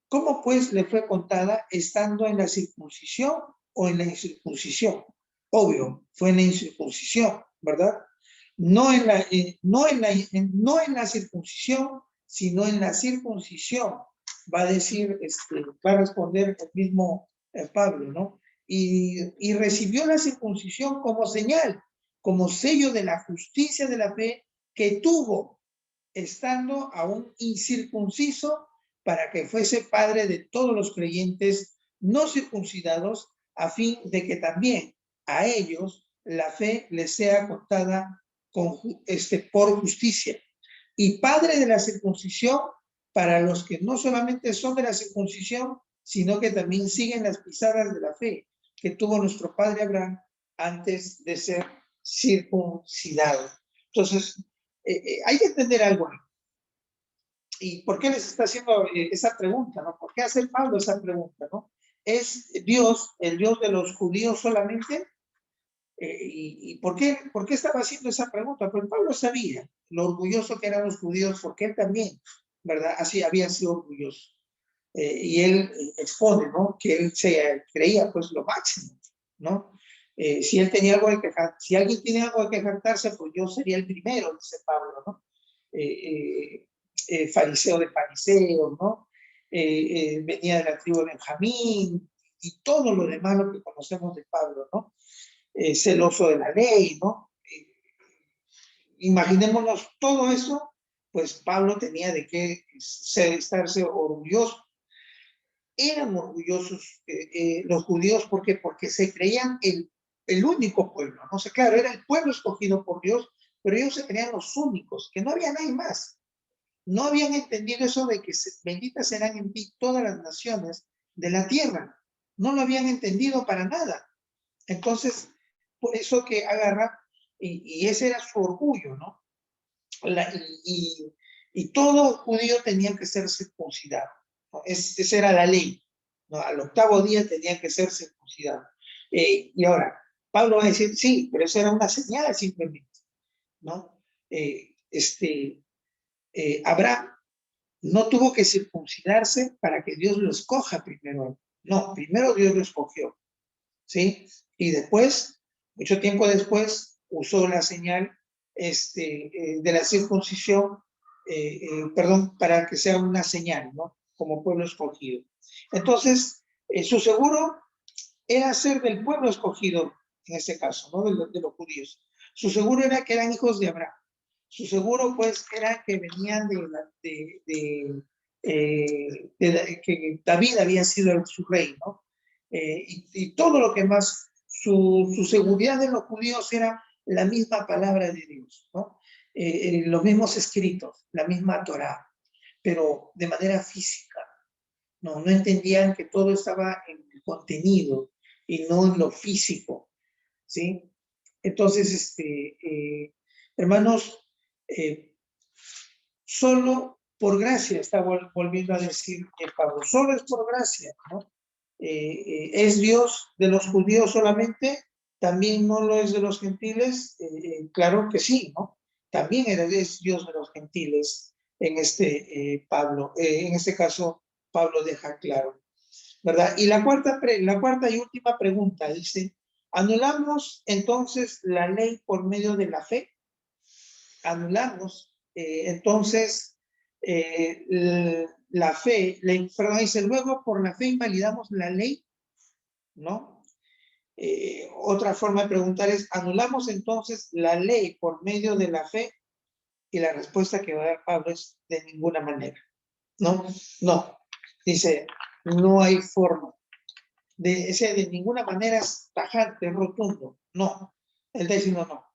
¿Cómo pues le fue contada estando en la circuncisión o en la incircuncisión? Obvio, fue en la incircuncisión, ¿verdad? No en la circuncisión, sino en la circuncisión. Va a decir, va a responder el mismo Pablo, ¿no? Y recibió la circuncisión como señal, como sello de la justicia de la fe que tuvo, estando aún incircunciso, para que fuese padre de todos los creyentes no circuncidados, a fin de que también a ellos la fe les sea contada por justicia. Y padre de la circuncisión para los que no solamente son de la circuncisión, sino que también siguen las pisadas de la fe que tuvo nuestro padre Abraham antes de ser circuncidado. Entonces, hay que entender algo. ¿Y por qué les está haciendo esa pregunta? ¿No? ¿Por qué hace Pablo esa pregunta? ¿No? ¿Es Dios el Dios de los judíos solamente? ¿Y por qué estaba haciendo esa pregunta? Pues Pablo sabía lo orgulloso que eran los judíos, porque él también, ¿verdad? Así había sido orgulloso. Y él expone, ¿no? Que él se creía, pues, lo máximo, ¿no? Si él tenía algo de quejar, si alguien tiene algo de quejarse, pues yo sería el primero, dice Pablo, ¿no? Fariseo de fariseos, ¿no? Venía de la tribu de Benjamín y todo lo demás lo que conocemos de Pablo, ¿no? Celoso de la ley, ¿no? Imaginémonos todo eso, pues Pablo tenía de qué estarse orgulloso. Eran orgullosos los judíos, ¿por qué? Porque se creían el único pueblo, ¿no? O sea, claro, era el pueblo escogido por Dios, pero ellos se creían los únicos, que no había nadie más. No habían entendido eso de que benditas serán en ti todas las naciones de la tierra. No lo habían entendido para nada. Entonces, por eso que agarra, y ese era su orgullo, ¿no? Y todo judío tenía que ser circuncidado, ¿no? Esa era la ley, ¿no? Al octavo día tenía que ser circuncidado. Y ahora, Pablo va a decir, sí, pero eso era una señal simplemente, ¿no? Abraham no tuvo que circuncidarse para que Dios lo escoja primero. No, primero Dios lo escogió, ¿sí? Y después, mucho tiempo después, usó la señal de la circuncisión, perdón, para que sea una señal, ¿no? Como pueblo escogido. Entonces, su seguro era ser del pueblo escogido, en este caso, ¿no? De los judíos. Su seguro era que eran hijos de Abraham. Su seguro, pues, era que venían que David había sido su rey, ¿no? Y todo lo que más, su seguridad de los judíos era la misma palabra de Dios, ¿no? Los mismos escritos, la misma Torá, pero de manera física. No entendían que todo estaba en el contenido y no en lo físico, ¿sí? Entonces, hermanos, solo por gracia, está volviendo a decir que Pablo, solo es por gracia, ¿no? ¿Es Dios de los judíos solamente? ¿También no lo es de los gentiles? Claro que sí, ¿no? También es Dios de los gentiles en Pablo. En este caso, Pablo deja claro, ¿verdad? Y la cuarta y última pregunta dice, ¿anulamos entonces la ley por medio de la fe? Anulamos entonces la fe, perdón, dice, luego por la fe invalidamos la ley, ¿no? Otra forma de preguntar es, ¿anulamos entonces la ley por medio de la fe? Y la respuesta que va a dar Pablo es de ninguna manera, ¿no? No, dice, no hay forma. De ninguna manera es tajante, rotundo, no. Él está diciendo no.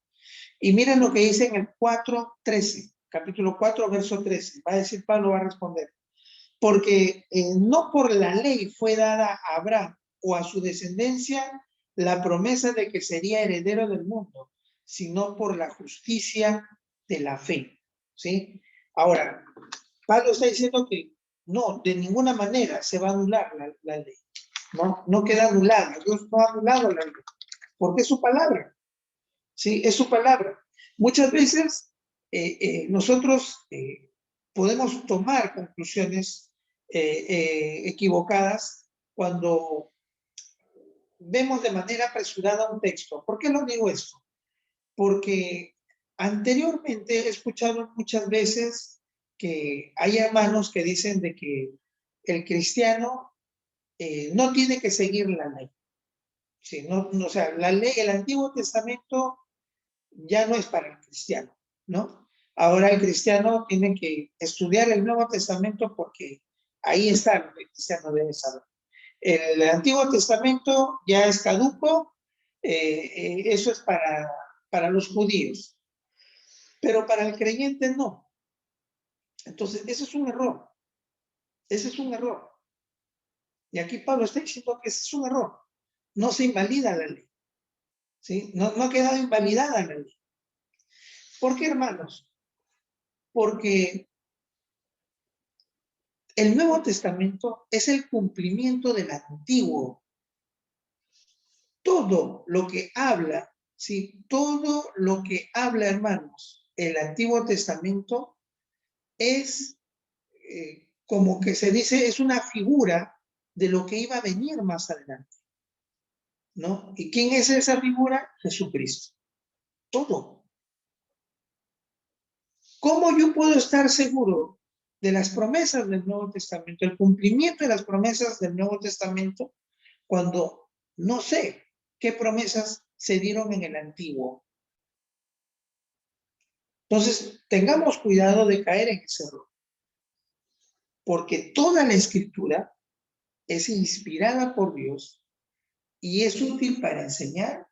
Y miren lo que dice en el 4:13, capítulo 4, verso 13. Va a decir Pablo, va a responder. Porque no por la ley fue dada a Abraham o a su descendencia la promesa de que sería heredero del mundo, sino por la justicia de la fe. ¿Sí? Ahora, Pablo está diciendo que no, de ninguna manera se va a anular la ley. No queda anulada. Dios no ha anulado la ley, porque es su palabra. ¿Sí? Es su palabra. Muchas veces nosotros podemos tomar conclusiones equivocadas cuando vemos de manera apresurada un texto. ¿Por qué lo digo esto? Porque anteriormente he escuchado muchas veces que hay hermanos que dicen de que el cristiano no tiene que seguir la ley. Sí, o sea, la ley, el Antiguo Testamento ya no es para el cristiano, ¿no? Ahora el cristiano tiene que estudiar el Nuevo Testamento porque ahí está lo que el cristiano debe saber. El Antiguo Testamento ya es caduco, eso es para los judíos, pero para el creyente no. Entonces, ese es un error, ese es un error. Y aquí Pablo está diciendo que ese es un error. No se invalida la ley, ¿sí? No ha quedado invalidada la ley. ¿Por qué, hermanos? Porque el Nuevo Testamento es el cumplimiento del Antiguo. Todo lo que habla, ¿sí? Todo lo que habla, hermanos, el Antiguo Testamento es, como que se dice, es una figura de lo que iba a venir más adelante, ¿no? ¿Y quién es esa figura? Jesucristo. Todo. ¿Cómo yo puedo estar seguro de las promesas del Nuevo Testamento, el cumplimiento de las promesas del Nuevo Testamento, cuando no sé qué promesas se dieron en el Antiguo? Entonces, tengamos cuidado de caer en ese error, porque toda la Escritura es inspirada por Dios y es útil para enseñar,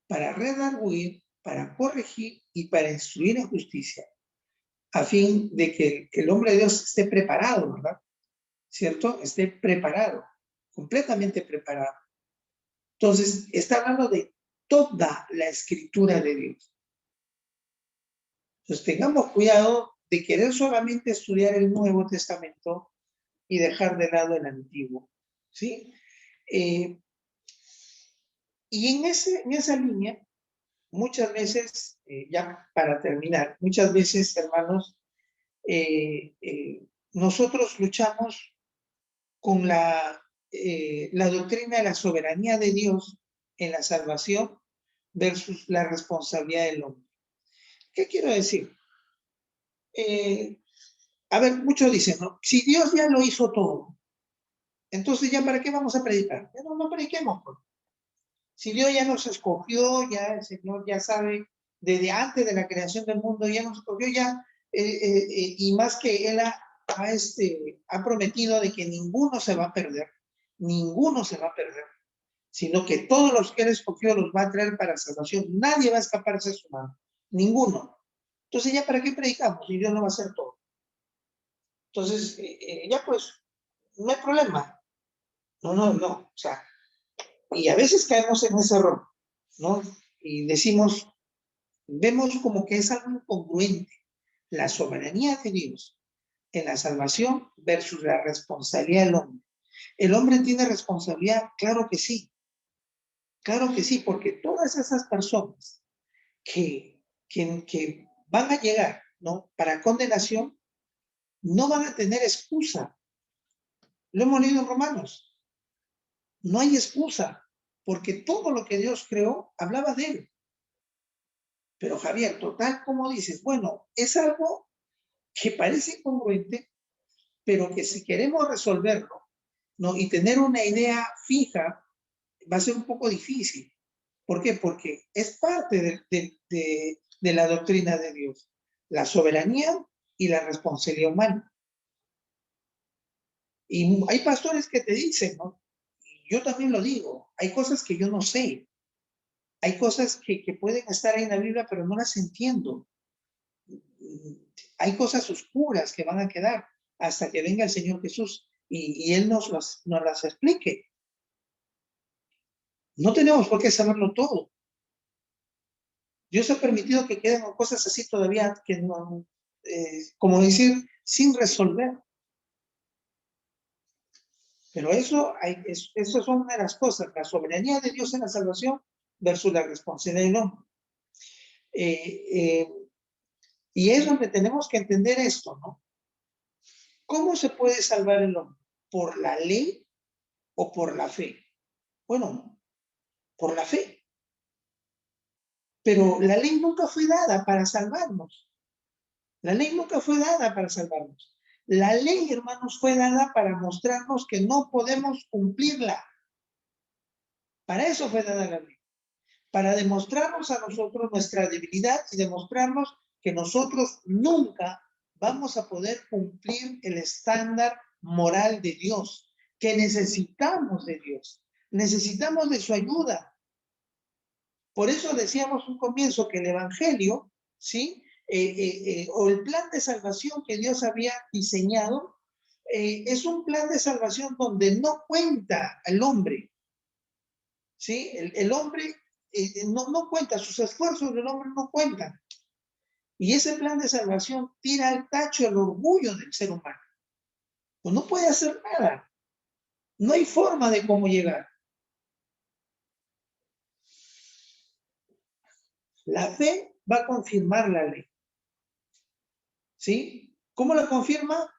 para redarguir, para corregir y para instruir en justicia, a fin de que el hombre de Dios esté preparado, ¿verdad? ¿Cierto? Esté preparado, completamente preparado. Entonces, está hablando de toda la escritura de Dios. Entonces, tengamos cuidado de querer solamente estudiar el Nuevo Testamento y dejar de lado el Antiguo, ¿sí? Y en esa línea, muchas veces, ya para terminar, muchas veces, hermanos, nosotros luchamos con la doctrina de la soberanía de Dios en la salvación versus la responsabilidad del hombre. ¿Qué quiero decir? A ver, muchos dicen, ¿no? Si Dios ya lo hizo todo, entonces ya para qué vamos a predicar. Ya no prediquemos, pues. Si Dios ya nos escogió, ya el Señor ya sabe, desde antes de la creación del mundo, ya nos escogió, ya, y más que Él ha prometido de que ninguno se va a perder, sino que todos los que Él escogió los va a traer para salvación. Nadie va a escaparse de su mano, ninguno. Entonces, ¿ya para qué predicamos? Y Dios no va a hacer todo. Entonces, ya pues, no hay problema. No. O sea, y a veces caemos en ese error, ¿no? y decimos, vemos como que es algo incongruente la soberanía de Dios en la salvación versus la responsabilidad del hombre. ¿El hombre tiene responsabilidad? Claro que sí, porque todas esas personas que van a llegar, ¿no?, para condenación, no van a tener excusa. Lo hemos leído en Romanos. No hay excusa, porque todo lo que Dios creó hablaba de él. Pero Javier, total, como dices, bueno, es algo que parece incongruente, pero que si queremos resolverlo, ¿no?, y tener una idea fija, va a ser un poco difícil. ¿Por qué? Porque es parte de la doctrina de Dios, la soberanía y la responsabilidad humana. Y hay pastores que te dicen, ¿no? Yo también lo digo, hay cosas que yo no sé, hay cosas que pueden estar ahí en la Biblia, pero no las entiendo. Hay cosas oscuras que van a quedar hasta que venga el Señor Jesús y Él nos las explique. No tenemos por qué saberlo todo. Dios ha permitido que queden cosas así todavía que no, como decir, sin resolver. Pero eso son una de las cosas, la soberanía de Dios en la salvación versus la responsabilidad del hombre. Y es donde tenemos que entender esto, ¿no? ¿Cómo se puede salvar el hombre? ¿Por la ley o por la fe? Bueno, por la fe. Pero la ley nunca fue dada para salvarnos. La ley nunca fue dada para salvarnos. La ley, hermanos, fue dada para mostrarnos que no podemos cumplirla. Para eso fue dada la ley. Para demostrarnos a nosotros nuestra debilidad y demostrarnos que nosotros nunca vamos a poder cumplir el estándar moral de Dios, que necesitamos de Dios, necesitamos de su ayuda. Por eso decíamos un comienzo que el Evangelio, ¿sí? O el plan de salvación que Dios había diseñado, es un plan de salvación donde no cuenta el hombre, ¿sí? El hombre no cuenta, sus esfuerzos del hombre no cuentan. Y ese plan de salvación tira al tacho el orgullo del ser humano. Pues no puede hacer nada. No hay forma de cómo llegar. La fe va a confirmar la ley. ¿Sí? ¿Cómo la confirma?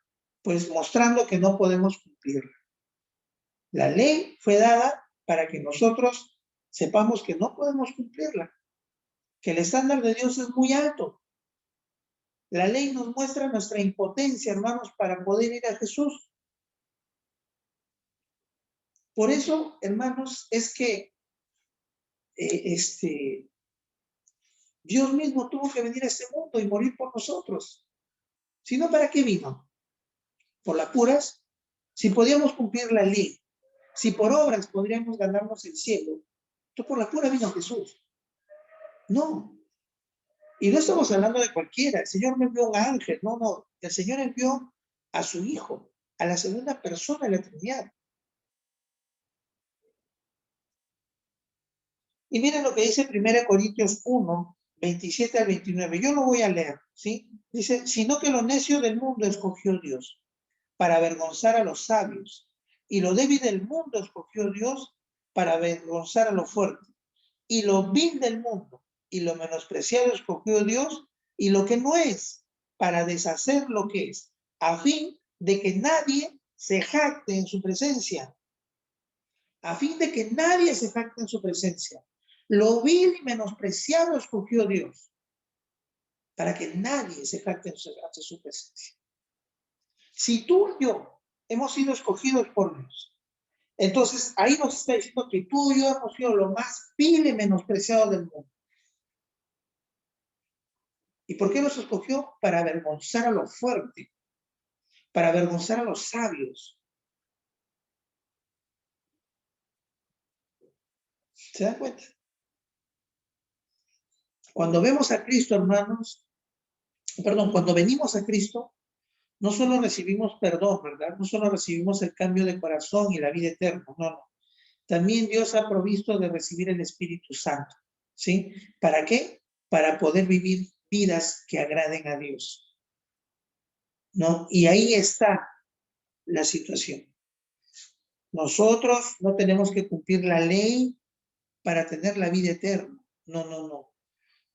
Pues mostrando que no podemos cumplirla. La ley fue dada para que nosotros sepamos que no podemos cumplirla, que el estándar de Dios es muy alto. La ley nos muestra nuestra impotencia, hermanos, para poder ir a Jesús. Por eso, hermanos, es que Dios mismo tuvo que venir a este mundo y morir por nosotros. Si no, ¿para qué vino? ¿Por las puras? Si podíamos cumplir la ley, si por obras podríamos ganarnos el cielo, entonces por la pura vino Jesús. No. Y no estamos hablando de cualquiera. El Señor no envió un ángel. No. El Señor envió a su Hijo, a la segunda persona de la Trinidad. Y miren lo que dice 1 Corintios 1, 27 al 29. Yo lo voy a leer, ¿sí? Dice, sino que lo necio del mundo escogió Dios para avergonzar a los sabios. Y lo débil del mundo escogió Dios para avergonzar a lo fuerte. Y lo vil del mundo y lo menospreciado escogió Dios y lo que no es para deshacer lo que es, a fin de que nadie se jacte en su presencia. A fin de que nadie se jacte en su presencia. Lo vil y menospreciado escogió Dios para que nadie se jacte ante su presencia. Si tú y yo hemos sido escogidos por Dios, entonces ahí nos está diciendo que tú y yo hemos sido lo más vil y menospreciado del mundo. ¿Y por qué nos escogió? Para avergonzar a lo fuerte, para avergonzar a los sabios. ¿Se dan cuenta? Cuando vemos a Cristo, hermanos, cuando venimos a Cristo, no solo recibimos perdón, ¿verdad? No solo recibimos el cambio de corazón y la vida eterna, no. También Dios ha provisto de recibir el Espíritu Santo. ¿sí? ¿Para qué? Para poder vivir vidas que agraden a Dios, ¿no? Y ahí está la situación. Nosotros no tenemos que cumplir la ley para tener la vida eterna. No, no, no.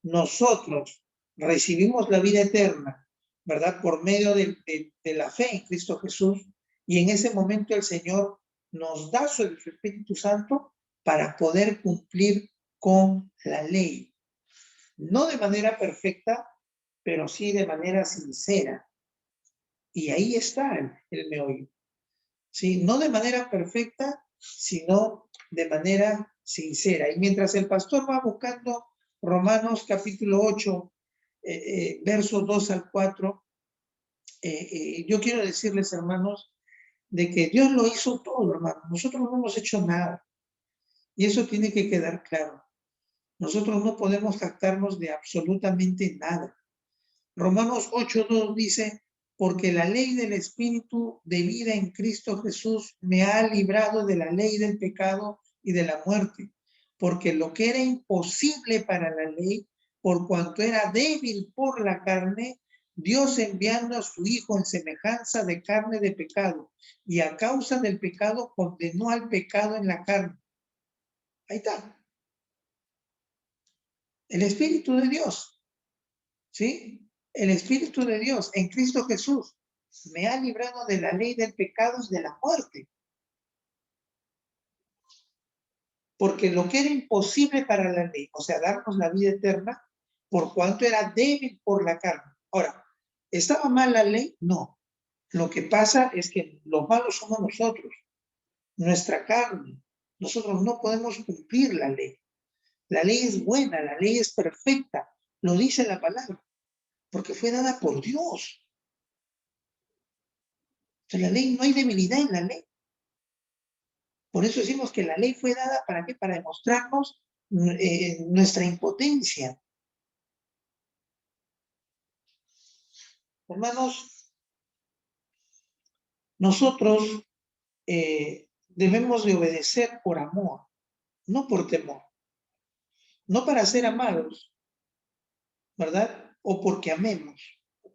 Nosotros recibimos la vida eterna, ¿verdad? Por medio de la fe en Cristo Jesús. Y en ese momento el Señor nos da su Espíritu Santo para poder cumplir con la ley. No de manera perfecta, pero sí de manera sincera. Y ahí está el meollo. ¿Sí? No de manera perfecta, sino de manera sincera. Y mientras el pastor va buscando Romanos capítulo 8, versos 2 al 4, yo quiero decirles, hermanos, de que Dios lo hizo todo, hermanos. Nosotros no hemos hecho nada. Y eso tiene que quedar claro. Nosotros no podemos jactarnos de absolutamente nada. Romanos 8:2 dice, porque la ley del Espíritu de vida en Cristo Jesús me ha librado de la ley del pecado y de la muerte, porque lo que era imposible para la ley, por cuanto era débil por la carne, Dios enviando a su Hijo en semejanza de carne de pecado, y a causa del pecado condenó al pecado en la carne. Ahí está. El Espíritu de Dios, ¿sí? El Espíritu de Dios en Cristo Jesús me ha librado de la ley del pecado y de la muerte. Porque lo que era imposible para la ley, o sea, darnos la vida eterna, por cuanto era débil por la carne. Ahora, ¿estaba mal la ley? No. Lo que pasa es que los malos somos nosotros, nuestra carne. Nosotros no podemos cumplir la ley. La ley es buena, la ley es perfecta, lo dice la palabra, porque fue dada por Dios. Entonces, la ley, no hay debilidad en la ley. Por eso decimos que la ley fue dada, ¿para qué? Para demostrarnos nuestra impotencia. Hermanos, nosotros debemos de obedecer por amor, no por temor. No para ser amados, ¿verdad? O porque amemos,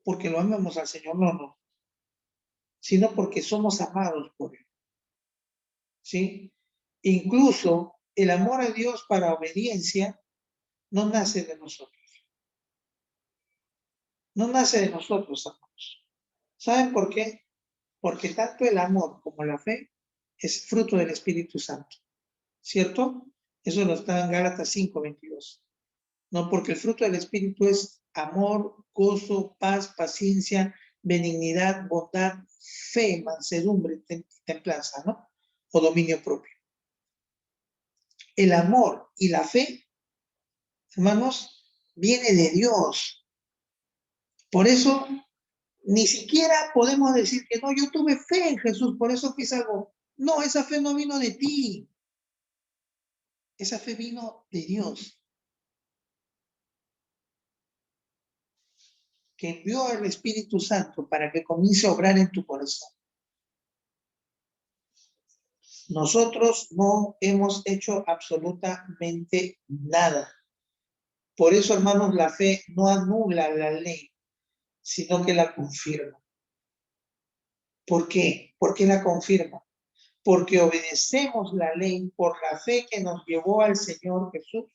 porque lo amemos al Señor, no, no. Sino porque somos amados por Él, ¿sí? Incluso el amor a Dios para obediencia no nace de nosotros. No nace de nosotros, amados. ¿Saben por qué? Porque tanto el amor como la fe es fruto del Espíritu Santo, ¿cierto? Eso lo está en Gálatas 5:22. No, porque el fruto del Espíritu es amor, gozo, paz, paciencia, benignidad, bondad, fe, mansedumbre, templanza, ¿no? O dominio propio. El amor y la fe, hermanos, viene de Dios. Por eso ni siquiera podemos decir que no, yo tuve fe en Jesús, por eso fui salvo. No, esa fe no vino de ti. Esa fe vino de Dios, que envió al Espíritu Santo para que comience a obrar en tu corazón. Nosotros no hemos hecho absolutamente nada. Por eso, hermanos, la fe no anula la ley, sino que la confirma. ¿Por qué? ¿Por qué la confirma? Porque obedecemos la ley por la fe que nos llevó al Señor Jesús.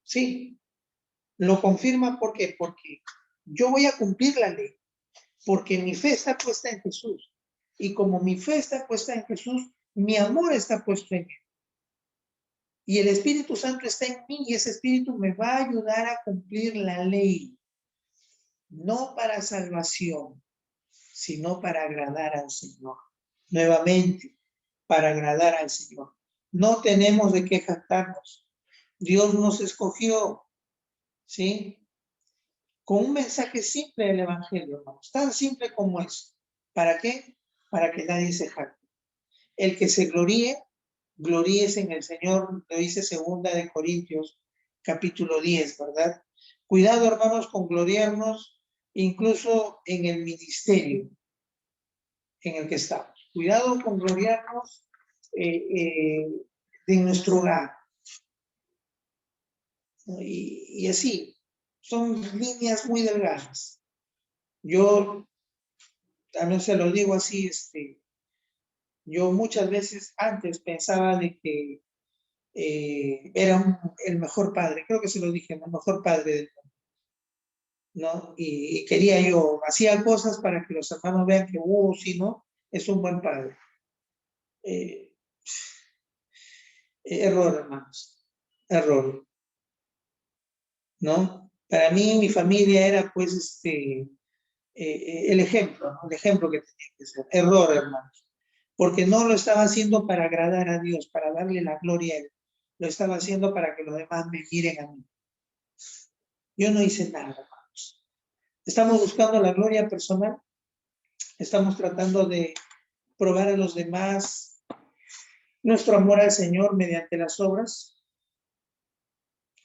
Sí, lo confirma, ¿por qué? Porque yo voy a cumplir la ley, porque mi fe está puesta en Jesús. Y como mi fe está puesta en Jesús, mi amor está puesto en Él. Y el Espíritu Santo está en mí y ese Espíritu me va a ayudar a cumplir la ley. No para salvación, sino para agradar al Señor. Nuevamente, para agradar al Señor. No tenemos de qué jactarnos. Dios nos escogió, ¿sí? Con un mensaje simple del Evangelio, hermanos, tan simple como es. ¿Para qué? Para que nadie se jacte. El que se gloríe, gloríese en el Señor, lo dice 2 Corintios, capítulo 10, ¿verdad? Cuidado, hermanos, con gloriarnos, incluso en el ministerio en el que estamos. Cuidado con gloriarnos en nuestro hogar. ¿no? Y así, son líneas muy delgadas. Yo también se lo digo así, yo muchas veces antes pensaba de que era el mejor padre, creo que se lo dije, el mejor padre del mundo, ¿no? Y quería yo, hacía cosas para que los hermanos vean que, sí, ¿no? Es un buen padre. Eh, error, hermanos, error, ¿no? Para mí, mi familia era, pues, el ejemplo, ¿no? El ejemplo que tenía que ser. Error, hermanos. Porque no lo estaba haciendo para agradar a Dios, para darle la gloria a Él. Lo estaba haciendo para que los demás me miren a mí. Yo no hice nada, hermanos. Estamos buscando la gloria personal. Estamos tratando de probar a los demás nuestro amor al Señor mediante las obras.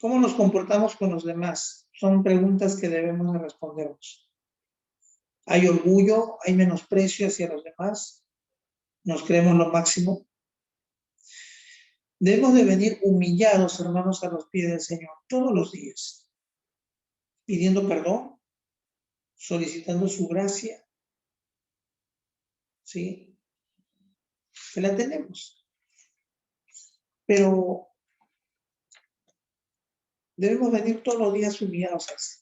¿Cómo nos comportamos con los demás? Son preguntas que debemos respondernos. ¿Hay orgullo? ¿Hay menosprecio hacia los demás? ¿Nos creemos lo máximo? Debemos de venir humillados, hermanos, a los pies del Señor todos los días, pidiendo perdón, solicitando su gracia, ¿sí? Que la tenemos. Pero debemos venir todos los días humillados así.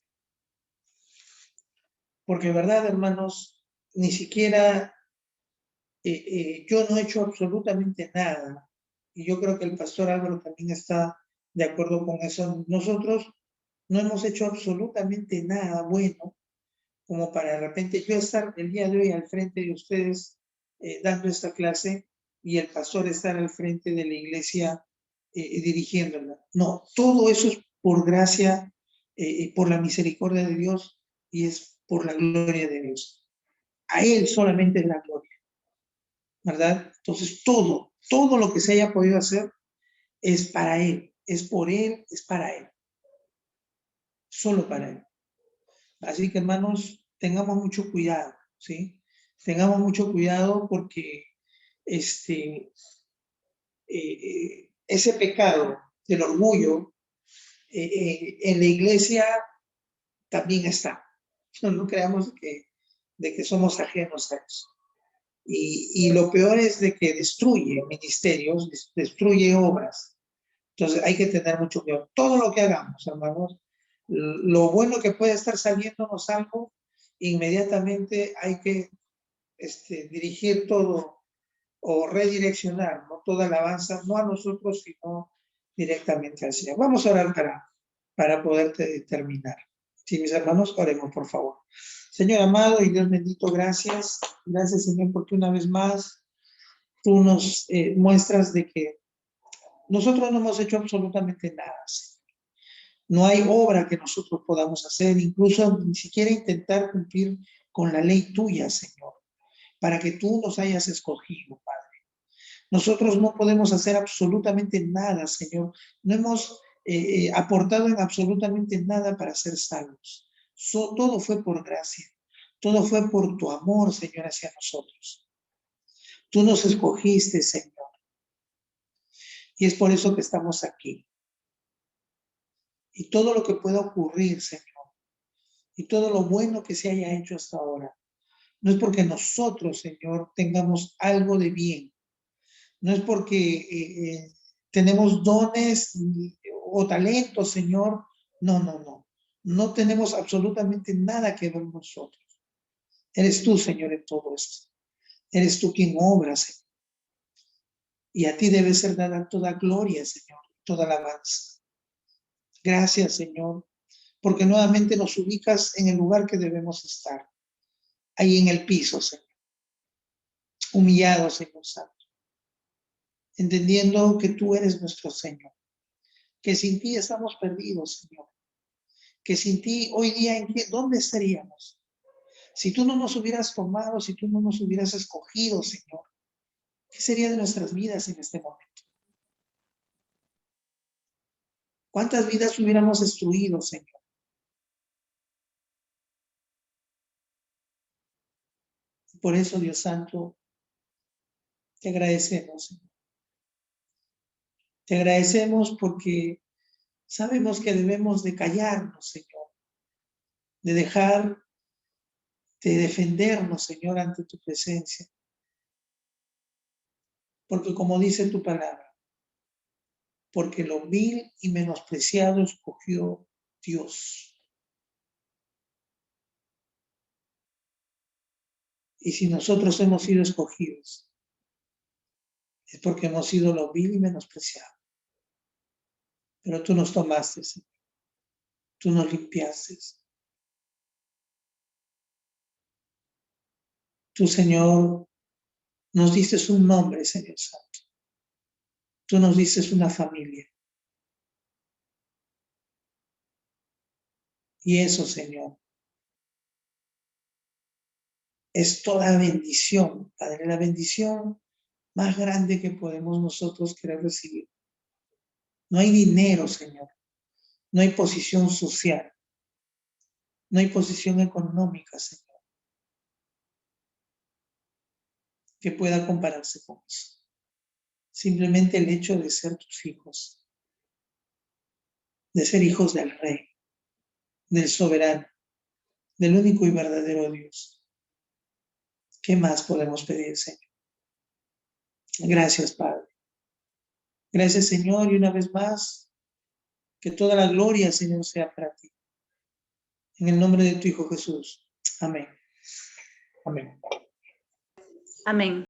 Porque, verdad, hermanos, ni siquiera yo no he hecho absolutamente nada. Y yo creo que el pastor Álvaro también está de acuerdo con eso. Nosotros no hemos hecho absolutamente nada bueno como para de repente yo estar el día de hoy al frente de ustedes dando esta clase y el pastor estar al frente de la iglesia dirigiéndola. No, todo eso es por gracia, por la misericordia de Dios y es por la gloria de Dios. A Él solamente es la gloria, ¿verdad? Entonces todo lo que se haya podido hacer es para Él, es por Él, es para Él, solo para Él. Así que, hermanos, tengamos mucho cuidado, ¿sí? Tengamos mucho cuidado porque ese pecado del orgullo en la iglesia también está. No creamos de que somos ajenos a eso. Y lo peor es de que destruye ministerios, destruye obras. Entonces hay que tener mucho cuidado. Todo lo que hagamos, hermanos, lo bueno que puede estar saliéndonos algo, inmediatamente hay que dirigir todo o redireccionar, ¿no? Toda alabanza, no a nosotros, sino directamente al Señor. Vamos a orar para poder terminar. Sí, mis hermanos, oremos, por favor. Señor amado y Dios bendito, gracias. Gracias, Señor, porque una vez más tú nos muestras de que nosotros no hemos hecho absolutamente nada, Señor. No hay obra que nosotros podamos hacer, incluso ni siquiera intentar cumplir con la ley tuya, Señor, para que tú nos hayas escogido, Padre. Nosotros no podemos hacer absolutamente nada, Señor. No hemos aportado en absolutamente nada para ser salvos. Todo fue por gracia. Todo fue por tu amor, Señor, hacia nosotros. Tú nos escogiste, Señor. Y es por eso que estamos aquí. Y todo lo que pueda ocurrir, Señor, y todo lo bueno que se haya hecho hasta ahora, no es porque nosotros, Señor, tengamos algo de bien. No es porque tenemos dones o talentos, Señor. No, no, no. No tenemos absolutamente nada que ver nosotros. Eres tú, Señor, en todo esto. Eres tú quien obra, Señor. Y a ti debe ser dada toda gloria, Señor, toda alabanza. Gracias, Señor, porque nuevamente nos ubicas en el lugar que debemos estar. Ahí en el piso, Señor. Humillados, Señor Santo. Entendiendo que tú eres nuestro Señor. Que sin ti estamos perdidos, Señor. Que sin ti hoy día, ¿dónde estaríamos? Si tú no nos hubieras tomado, si tú no nos hubieras escogido, Señor, ¿qué sería de nuestras vidas en este momento? ¿Cuántas vidas hubiéramos destruido, Señor? Por eso, Dios Santo, te agradecemos, Señor. Te agradecemos porque Sabemos que debemos de callarnos, Señor, de dejar de defendernos, Señor, ante tu presencia. Porque como dice tu palabra, porque lo vil y menospreciado escogió Dios. Y si nosotros hemos sido escogidos, es porque hemos sido lo vil y menospreciado. Pero tú nos tomaste, Señor. Tú nos limpiaste. Tú, Señor, nos diste un nombre, Señor Santo. Tú nos diste una familia. Y eso, Señor, es toda bendición, Padre, la bendición más grande que podemos nosotros querer recibir. No hay dinero, Señor. No hay posición social. No hay posición económica, Señor, que pueda compararse con eso. Simplemente el hecho de ser tus hijos, de ser hijos del Rey, del soberano, del único y verdadero Dios. ¿Qué más podemos pedir, Señor? Gracias, Padre. Gracias, Señor, y una vez más, que toda la gloria, Señor, sea para ti. En el nombre de tu Hijo Jesús. Amén. Amén. Amén.